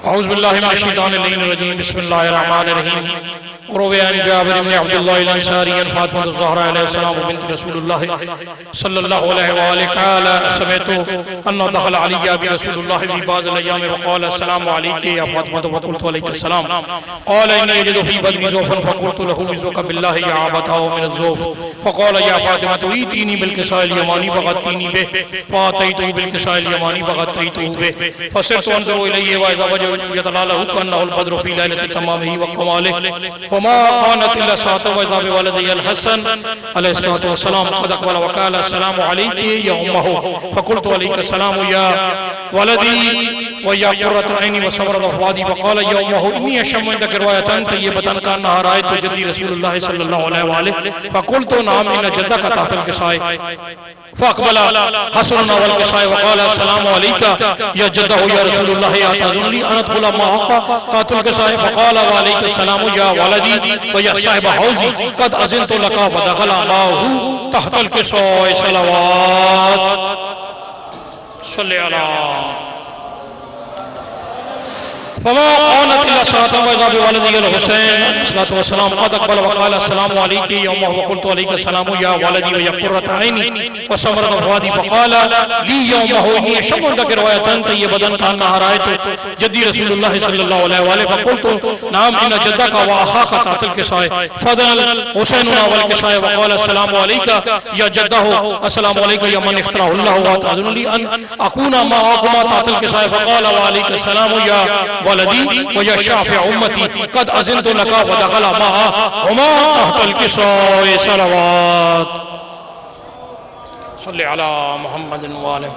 اعوذ باللہ من الشیطان الرجیم بسم اللہ الرحمن الرحیم روی عن جابر بن عبداللہ الانصاری عن فاطمہ الزہرا علیہ السلام بنت رسول اللہ صلی اللہ علیہ وآلہ قال سمعتو انہ دخل علی ابی رسول اللہ فی بعض الایام وقال السلام علیکی یا فاطمہ فقلت علیک السلام قال انی یجد فی بدنی زوفا فقلت له عزوک باللہ یا عبتاو من الزوف فقال یا فاطمہ ایتینی بالکساء الیمانی فغطینی بے فاتیتو بالکساء الیمانی فغطیتو بے فصرت انظر الیہ وإذا وجه يتلاله كأنه البدر في ليلة تمامه وكماله وما كانت إلا ساعة وإذا بولدي الحسن عليه الصلاة والسلام قد أقبل وقال السلام عليك يا أمه فقلت عليك السلام يا ولدي ويا قرة عيني وصبر ضفوادي فقال يا أمه إني أشم عندك رواية طيبة كأنها رأيت جدي رسول الله صلى الله عليه وآله فقلت نعم إن جدك تحت الكساء فأقبل حسن والكساء وقال السلام عليك يا جده يا رسول الله أتأذن لي أن أدخل معك تحت الكساء فقال وعليك السلام يا ولدي ويا صاحب حوزي قد أذنت لك ودخل معه تحت الكساء صلوات صلي على فما كانت إلا ساعة وإذا بولدي الحسين عليه الصلاة والسلام قد أقبل وقال السلام عليك يا أمه وقلت عليك السلام يا ولدي ويا قرة عيني وسمرة فؤادي فقال لي يا أمه إني أشم عندك رواية طيبة كأنها رأيت جدي رسول الله صلى الله عليه وآله فقلت نعم إن جدك وأخاك تحت الكساء فدنا الحسين والكساء وقال السلام عليك يا جده السلام عليك يا من اختاره الله وأتأذن لي أن أكون معكما تحت الكساء فقال وعليك السلام يا ولدي ويا شافع أمتي قد أذنت لك ودخل معهما تحت الكساء صلوات صل على محمد وآله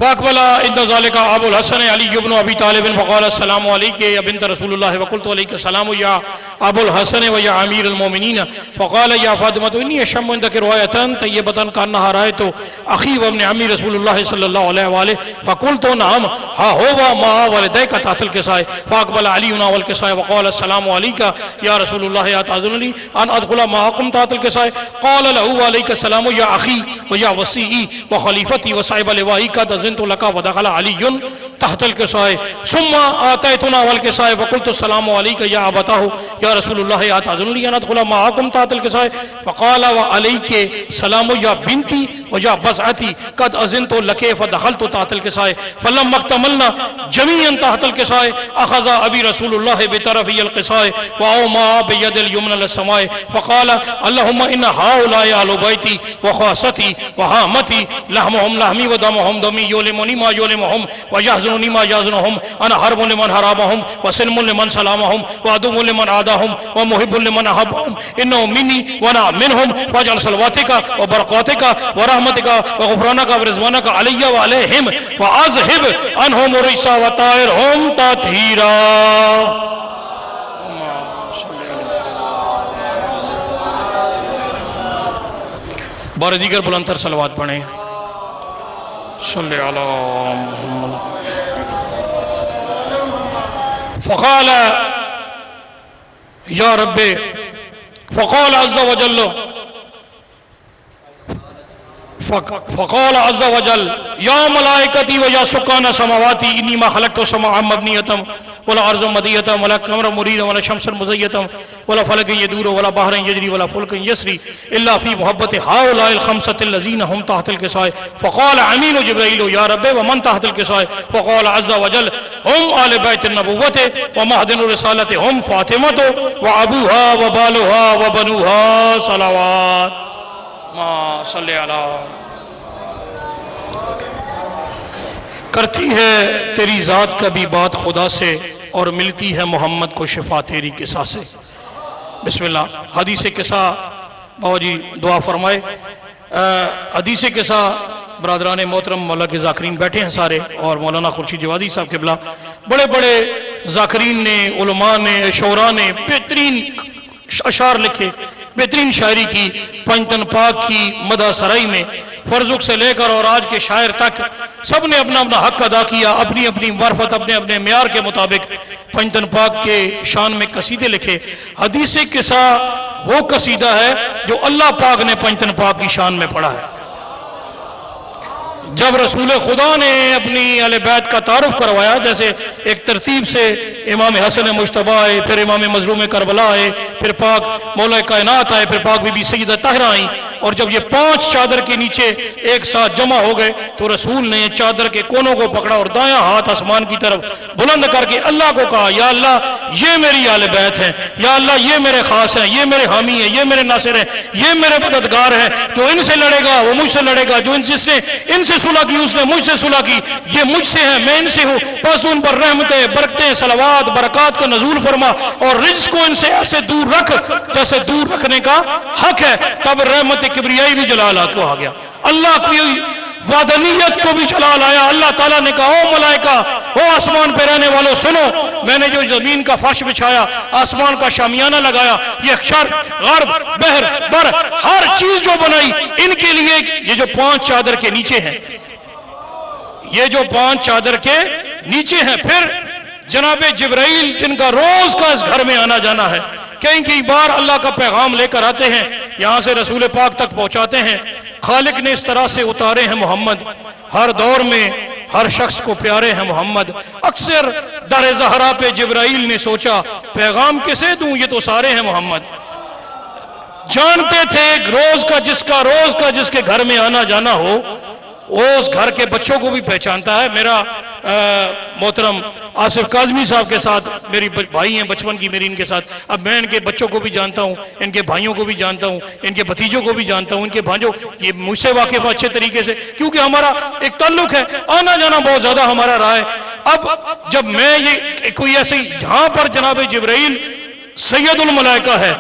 فأقبل عند ذلك أبو الحسن علي بن أبي طالب فقال السلام عليك يا بنت رسول الله وقلت عليك السلام يا أبو الحسن ويا أمير المؤمنين فقال يا فاطمة إني أشم عندك رواية طيبة كأنها رأيت أخي وابن عمي رسول الله صلى الله عليه وآله فقلت نعم ها هو مع والديك تحت الكساء فأقبل علي والكساء وقال السلام عليك يا رسول الله أتأذن لي أن أدخل معكم تحت الكساء قال له وعليك السلام يا أخي ويا وصيي وخليفتي وصاحب لوائي قد أذنت لك ودخل علي تحت الكساء ثم آتيتنا والكساء فقلت السلام عليك يا أبتاه يا رسول الله أتأذن لي أن أدخل معكم تحت الكساء فقال وعليك سلام يا بنتي ويا بزعتي قد أذنت لك فدخلت تحت الكساء فلما اكتملنا جميعا تحت الكساء أخذ أبي رسول الله بطرفي الكساء وأومى بيد اليمنى للسماء فقال اللهم إن هؤلاء أهل بيتي وخاصتي وهامتي لحمهم لحمي ودمهم دمي يولمني ما يولمهم ويحزنني ما يحزنهم أنا حرب لمن حرامهم وسلم لمن سلامهم وعدو لمن عاداهم ومحب لمن أحبهم إنه مني وأنا منهم فاجعل صلواتك وبركاتك ورحمتك وغفرانك ورضوانك علي وعليهم وأذهب عنهم الرجس وطهرهم تطهيرا. بار دیگر بلندتر صلوات پڑھیں. صلی علی محمد. فقال یا رب فقال عز وجل فقال عز وجل یا ملائکتی و یا سکان سماواتی انی ما خلقت سماعا مبنیتا ولا ارض مدیتا ولا قمر مرید ولا شمس مزیتا ولا فلک یدور ولا بحر یجری ولا فلک یسری الا فی محبت هؤلاء الخمسة الذین هم تحت الكساء. فقال امین جبرائیل یا رب ومن تحت الكساء فقال عز وجل هم آل بیت النبوت ومہدن الرسالت هم فاطمت وابوها وبالها وبنوها صلوات ما صلی علیہ. کرتی ہے تیری ذات کا بھی بات خدا سے اور ملتی ہے محمد کو شفا تیری قصہ سے. بسم اللہ. حدیث قصہ بابا جی دعا فرمائے. حدیث قصہ برادران محترم مولا کے ذاکرین بیٹھے ہیں سارے اور مولانا خورشید جوادی صاحب قبلہ بڑے بڑے ذاکرین نے علماء نے شعراء نے بہترین اشعار لکھے بہترین شاعری کی پنجتن پاک کی مدح سرائی میں فرزق سے لے کر اور آج کے شاعر تک سب نے اپنا اپنا حق ادا کیا اپنی اپنی معرفت اپنے اپنے معیار کے مطابق پنجتن پاک کے شان میں قصیدے لکھے. حدیث قصہ وہ قصیدہ ہے جو اللہ پاک نے پنجتن پاک کی شان میں پڑھا ہے. جب رسول خدا نے اپنی اہل بیت کا تعارف کروایا، جیسے ایک ترتیب سے امام حسن مجتبی آئے، پھر امام مظلوم کربلا آئے، پھر پاک مولا کائنات آئے، پھر پاک بی بی سیدہ طاہرہ آئیں، اور جب یہ 5 چادر کے نیچے ایک ساتھ جمع ہو گئے تو رسول نے چادر کے کونوں کو پکڑا اور دایاں ہاتھ آسمان کی طرف بلند کر کے اللہ کو کہا، یا اللہ یہ میری اہل بیت ہیں، یا اللہ یہ میرے خاص ہیں، یہ میرے حامی ہیں، یہ میرے ناصر ہیں، یہ میرے مددگار ہیں، جو ان سے لڑے گا وہ مجھ سے لڑے گا، جو جس نے ان سے صلح کی اس نے مجھ سے صلح کی، یہ مجھ سے ہیں، میں ان سے ہوں، بس ان پر رحمتیں، برکتیں، صلوات، برکات کا نزول فرما، اور رزق کو ان سے ایسے دور رکھ جیسے دور رکھنے کا حق ہے۔ تب رحمت کبریائی بھی جلال کو آ گیا، اللہ کی وحدانیت کو بھی جلال آیا۔ اللہ تعالیٰ نے کہا، او ملائکہ، او آسمان پہ رہنے والوں سنو، میں نے جو زمین کا فرش بچھایا، آسمان کا شامیانہ لگایا، یہ شرق، غرب، بحر، بر، ہر چیز جو بنائی ان کے لیے، یہ جو 5 چادر کے نیچے ہیں، یہ جو 5 چادر کے نیچے ہیں، پھر جناب جبرائیل جن کا روز کا اس گھر میں آنا جانا ہے، کئی بار اللہ کا پیغام لے کر آتے ہیں، یہاں سے رسول پاک تک پہنچاتے ہیں۔ خالق نے اس طرح سے اتارے ہیں محمد، ہر دور میں ہر شخص کو پیارے ہیں محمد۔ اکثر در زہرا پہ جبرائیل نے سوچا پیغام کسے دوں، یہ تو سارے ہیں محمد۔ جانتے تھے روز کا جس کے گھر میں آنا جانا ہو، اس گھر کے بچوں کو بھی پہچانتا ہے۔ میرا محترم آصف کاظمی صاحب کے ساتھ میری بھائی ہیں بچپن کی میری، ان کے ساتھ اب میں ان کے بچوں کو بھی جانتا ہوں، ان کے بھائیوں کو بھی جانتا ہوں، ان کے بھتیجوں کو بھی جانتا ہوں، ان کے بھانجوں، یہ مجھ سے واقف اچھے طریقے سے، کیونکہ ہمارا ایک تعلق ہے، آنا جانا بہت زیادہ ہمارا رہا ہے۔ اب جب میں یہ کوئی ایسے یہاں پر جناب جبرائیل سید الملائکہ ہے،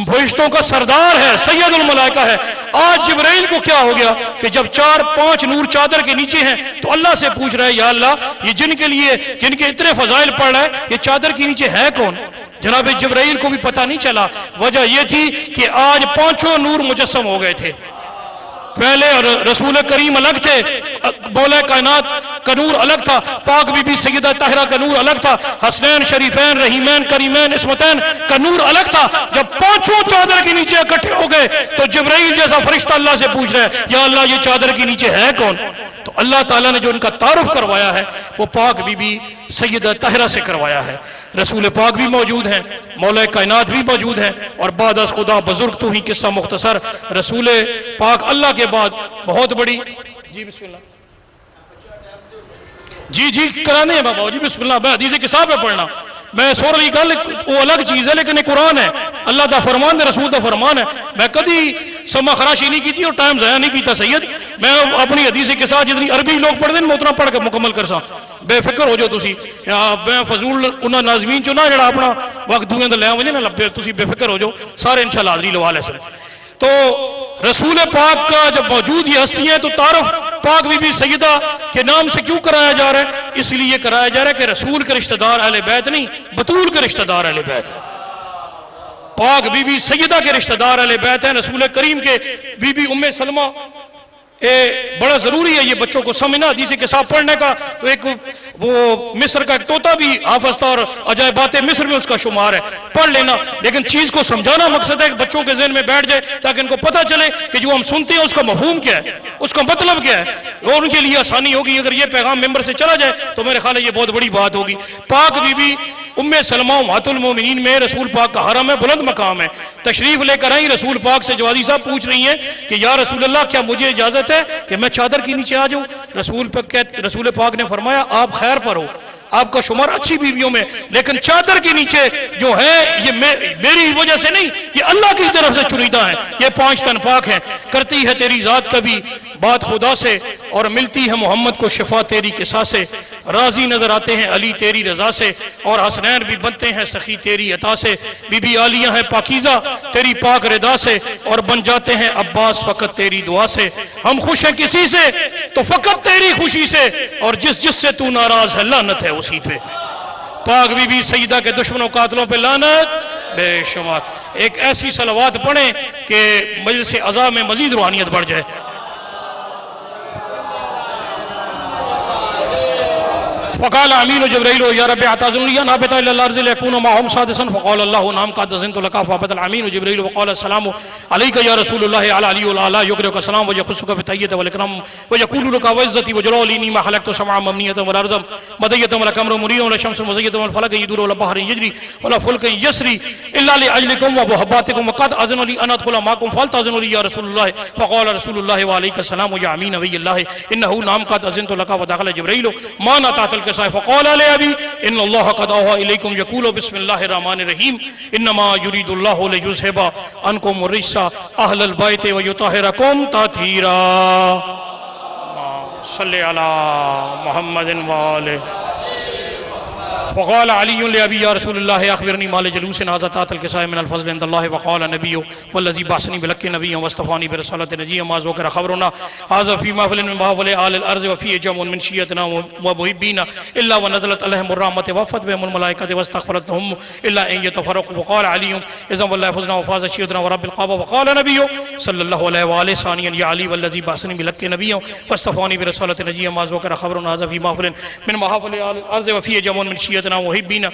فرشتوں کا سردار ہے، سید الملائکہ ہے، آج جبرائیل کو کیا ہو گیا کہ جب 4-5 نور چادر کے نیچے ہیں تو اللہ سے پوچھ رہے ہیں، یا اللہ یہ جن کے اتنے فضائل پڑھ رہا ہے، یہ چادر کے نیچے ہے کون؟ جناب جبرائیل کو بھی پتہ نہیں چلا۔ وجہ یہ تھی کہ آج 5 نور مجسم ہو گئے تھے۔ پہلے رسول کریم الگ تھے، مولا کائنات کا نور الگ تھا، پاک بی بی سیدہ طاہرہ کا نور الگ تھا، حسنین، شریفین، رحیمین، کریمین، عصمتین کا نور الگ تھا۔ جب 5 چادر کے نیچے اکٹھے ہو گئے تو جبرائیل جیسا فرشتہ اللہ سے پوچھ رہے ہیں، یا اللہ یہ چادر کے نیچے ہے کون؟ تو اللہ تعالیٰ نے جو ان کا تعارف کروایا ہے وہ پاک بی بی سیدہ طاہرہ سے کروایا ہے۔ رسول پاک بھی موجود ہیں، مولا کائنات بھی موجود ہیں، اور بعد از خدا بزرگ تو ہی قصہ مختصر، رسول پاک اللہ کے بعد بہت بڑی، جی بسم اللہ، جی کرانے ہیں بابا جی، بسم اللہ، میں حدیث کتاب میں پڑھنا، میں سو رہی گل وہ الگ چیز ہے، لیکن یہ قرآن ہے، اللہ دا فرمان ہے، رسول دا فرمان ہے۔ میں کدی سما خراشی نہیں کی تھی اور ٹائم ضائع نہیں کیتا سید، میں اپنی حدیث کے ساتھ جتنی عربی لوگ پڑھ دیں میں اتنا پڑھ کے مکمل کر سا، بے فکر ہو جو تسی، میں فضول انہاں ناظمین چو نہ جڑا اپنا وقت دوئیں دے لے وجے نہ لبے، تسی بے فکر ہو جو، سارے انشاءاللہ حاضری لوا لے سن۔ تو رسول پاک کا جب موجود یہ ہستی ہیں تو تعارف پاک بی بی سیدہ کے نام سے کیوں کرایا جا رہا ہے؟ اس لیے کرایا جا رہا ہے کہ رسول کے رشتہ دار اہل بیت نہیں، بطول کے رشتہ دار اہل بیت ہیں، پاک بی بی سیدہ کے رشتہ دار اہل بیت ہیں، رسول کریم کے بی بی ام سلمہ۔ بڑا ضروری ہے یہ بچوں کو سمجھنا، حدیث کے ساتھ پڑھنے کا۔ تو ایک وہ مصر کا ایک طوطا بھی حافظ تھا اور عجائبات مصر میں اس کا شمار ہے، پڑھ لینا، لیکن چیز کو سمجھانا مقصد ہے کہ بچوں کے ذہن میں بیٹھ جائے تاکہ ان کو پتہ چلے کہ جو ہم سنتے ہیں اس کا مفہوم کیا ہے، اس کا مطلب کیا ہے، اور ان کے لیے آسانی ہوگی۔ اگر یہ پیغام ممبر سے چلا جائے تو میرے خیال ہے یہ بہت بڑی بات ہوگی۔ پاک بی بی ام سلمہ امہات المومنین میں رسول پاک کا حرم ہے، بلند مقام ہے، تشریف لے کر آئیں۔ رسول پاک سے جوادی صاحب پوچھ رہی ہیں کہ یا رسول اللہ کیا مجھے اجازت ہے کہ میں چادر کے نیچے آ جاؤں؟ رسول پاک نے فرمایا آپ خیر پر ہو، آپ کا شمار اچھی بیویوں میں، لیکن چادر کے نیچے جو ہے یہ میری وجہ سے نہیں، یہ اللہ کی طرف سے چنیدہ ہیں، یہ 5 تن پاک ہیں۔ کرتی ہے تیری ذات کبھی بات خدا سے، اور ملتی ہے محمد کو شفا تیری قصہ سے، راضی نظر آتے ہیں علی تیری رضا سے، اور حسنین بھی بنتے ہیں سخی تیری عطا سے، بی بی عالیہ ہیں پاکیزہ تیری پاک رضا سے، اور بن جاتے ہیں عباس فقط تیری دعا سے۔ ہم خوش ہیں کسی سے تو فقط تیری خوشی سے، اور جس سے تو ناراض ہے لعنت ہے اسی پہ۔ پاک بی بی سیدہ کے دشمنوں قاتلوں پہ لعنت بے شمار۔ ایک ایسی صلوات پڑھیں کہ مجلس عزا میں مزید روحانیت بڑھ جائے۔ فقال امین جبرائیل یا رب اعتذر لي ان ابت الى الارض ليكون معهم سادسا فقال الله نعم قد اذنت لك فابت الامین جبرائیل وقال السلام عليك يا رسول الله على علي وعلى يقرئك السلام ويخصك في التحية والاكرام ويقول لك وعزتي وجلالي اني ما خلقت سمعا مبنية ولا ارضا مدية ولا قمرا منيرا ولا شمس مزية ولا فلك يدور ولا بحر يجري ولا فلك يسري الا لاجلكم ومحبتكم وقد اذن لي ان ادخل معكم فلتاذنوا لي يا رسول الله فقال رسول الله وعليك السلام يا امين نبي الله انه نعم قد اذنت لك ودخل جبرائيل ما نطعت الكساء فقال لأبي إن الله قد أوحى إليكم يقول بسم الله الرحمن الرحيم إنما يريد الله ليذهب عنكم الرجس أهل البيت ويطهركم تطهيرا صل على محمد وآله. وقال علي لأبي يا رسول الله أخبرني ما لجلوس هذا تحت الكساء من الفضل عند الله وقال النبي والذي بعثني بلك نبيا واصطفاني برسالة نجيا ما ذكر خبرنا هذا في محفل من محافل آل الأرض وفيه جمع من شيعتنا ومحبين إلا ونزلت عليهم الرحمة ووفت بهم الملائكة واستغفرتهم إلا أن يتفرقوا. وقال علي إذا والله فزنا وفاز شيعتنا ورب القابة. وقال النبي صلى الله عليه وآله ثانيا يا علي والذي بعثني بلك نبيا واصطفاني برسالة نجيا ما ذكر خبرنا هذا في محفل من محافل آل الأرض وفيه جمع من شيعتنا وحبين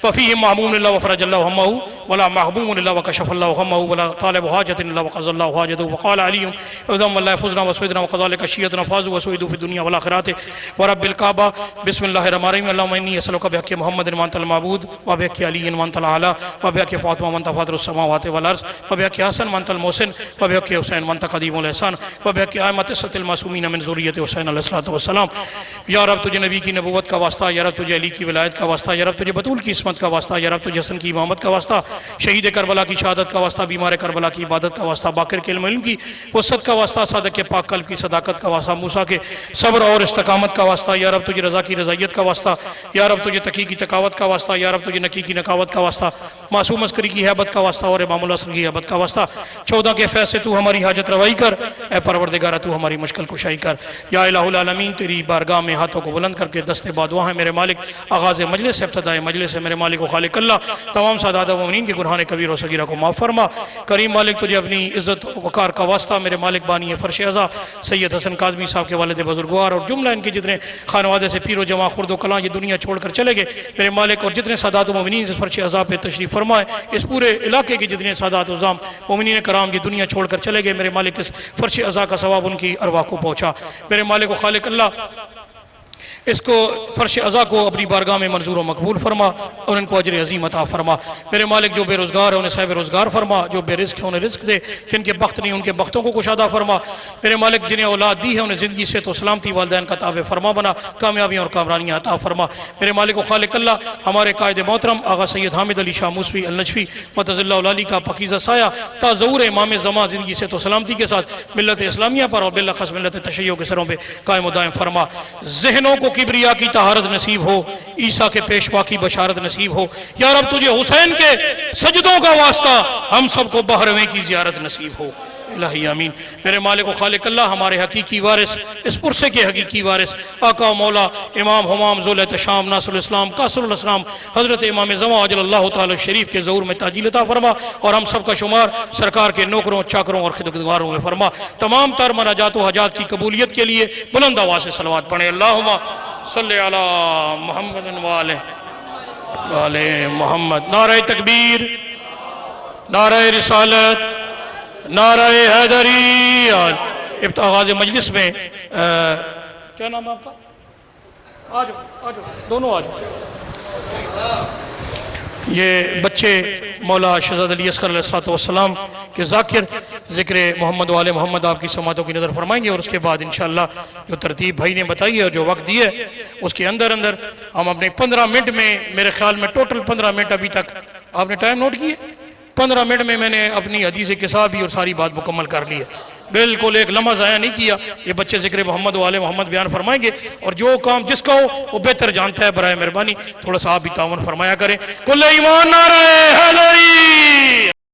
وفيه معمون الله وفرج الله همه ولا محبوم الله وكشف الله همه ولا طالب حاجة الله وقضى الله حاجته. وقال علي اذن والله فزنا وسعدنا وكذلك شيعتنا فازوا وسعدوا في الدنيا والآخرة ورب الكعبة. بسم الله الرحمن الرحيم. اللهم إني أسألك بحق محمد وأنت المعبود وبحق علي وأنت الأعلى وبحق فاطمة وأنت فاطر السماوات والأرض وبحق حسن وأنت المحسن وبحق حسين وأنت قديم الإحسان وبحق أئمة الستة المعصومين من ذرية حسين علیہ الصلوۃ والسلام. یا رب تجھے نبی کی نبوت کا واسطہ، یا رب تجھے علی کی ولایت کا واسطہ، یا رب تجھے بطول کی عصمت کا واسطہ، یا رب تجھے حسن کی امامت کا واسطہ، شہید کربلا کی شہادت کا واسطہ، بیمار کربلا کی عبادت کا واسطہ، باقر کے علم کی وسعت کا واسطہ، صادق کے پاک قلب کی صداقت کا واسطہ، موسیٰ کے صبر اور استقامت کا واسطہ، یا رب تجھے رضا کی رضائیت کا واسطہ، یا رب تجھے تقی کی تقاوت کا واسطہ، یا رب تجھے نقی کی نقاوت کا واسطہ، معصوم عسکری کی حیبت کا واسطہ اور امام العصر کی حیبت کا واسطہ. 14 کے فیض سے تو ہماری حاجت روائی کر، اے پروردگارہ تو ہماری مشکل کشائی کر. یا الہ العالمین تیری بارگاہ میں ہاتھوں کو بلند کر کے دست بادعا ہے میرے مالک، آغاز مجلس سے ابتداء مجلس سے میرے مالک و خالق اللہ تمام سادات و مومنین کے گناہان کبیر و صغیرہ کو معاف فرما. کریم مالک تجھے اپنی عزت و وقار کا واسطہ میرے مالک بانی فرش عزا سید حسن کاظمی صاحب کے والد بزرگوار اور جملہ ان کے جتنے خانوادے سے پیر و جماع خرد و کلاں یہ دنیا چھوڑ کر چلے گئے میرے مالک، اور جتنے سادات و مومنین سے فرش عزا پہ تشریف فرمائے، اس پورے علاقے کے جتنے سادات و عظام مومنین کرام یہ دنیا چھوڑ کر چلے گئے میرے مالک، اس فرش عزا کا ثواب ان کی ارواح کو پہنچا. میرے مالک و خالق اللہ اس کو فرش عزا کو اپنی بارگاہ میں منظور و مقبول فرما اور ان کو اجر عظیم عطا فرما. میرے مالک جو بے روزگار ہے انہیں صاحب روزگار فرما، جو بے رزق ہے انہیں رزق دے، جن کے بخت نہیں ان کے بختوں کو کشادہ فرما. میرے مالک جنہیں اولاد دی ہے انہیں زندگی سے تو سلامتی والدین کا تابع فرما بنا، کامیابیاں اور کامرانیاں عطا فرما. میرے مالک و خالق اللہ ہمارے قائد محترم آغا سید حامد علی شاہ موسوی النجفی متض اللہ علی کا پاکیزہ سایہ تا ظہور امام زمان زندگی سے تو سلامتی کے ساتھ ملت اسلامیہ پر اور بالاخص ملت تشیع کے سروں پہ قائم و دائم فرما. ذہنوں کو کبریا کی طہارت نصیب ہو، عیسیٰ کے پیشوا کی بشارت نصیب ہو. یا رب تجھے حسین کے سجدوں کا واسطہ ہم سب کو بحرویں کی زیارت نصیب ہو. الہی آمین. میرے مالک و خالق اللہ ہمارے حقیقی وارث، اس پرسے کے حقیقی وارث آقا و مولا امام حمام ذوالتشام ناصر الاسلام قاصر الاسلام حضرت امام زمان عجل اللہ تعالی شریف کے ظہور میں تعجیل عطا فرما اور ہم سب کا شمار سرکار کے نوکروں، چاکروں اور خدمتگاروں میں فرما. تمام تر مناجات و حاجات کی قبولیت کے لیے بلند آواز سے صلوات پڑھیں. اللہم صلی علی محمد وآلِ محمد. نعرہ تکبیر، نعرہ رسالت، نعرہ حیدری. آغاز مجلس میں کیا نام ہے آپ کا؟ آجو دونوں آجو. یہ بچے مولا شہزاد علی اصغر علیہ السلام کے ذاکر ذکر محمد و آل محمد آپ کی سماعتوں کی نظر فرمائیں گے، اور اس کے بعد انشاءاللہ جو ترتیب بھائی نے بتائی ہے اور جو وقت دیے اس کے اندر ہم اپنے 15 منٹ میں، میرے خیال میں ٹوٹل 15 منٹ ابھی تک آپ نے ٹائم نوٹ کیے، 15 منٹ میں نے اپنی حدیث قصہ بھی اور ساری بات مکمل کر لی ہے. بالکل ایک لمحہ ضائع نہیں کیا. یہ بچے ذکر محمد و آل محمد بیان فرمائیں گے، اور جو کام جس کا ہو وہ بہتر جانتا ہے. برائے مہربانی تھوڑا سا آپ بھی تعاون فرمایا کریں. کل ایمان نعرہ حیدری.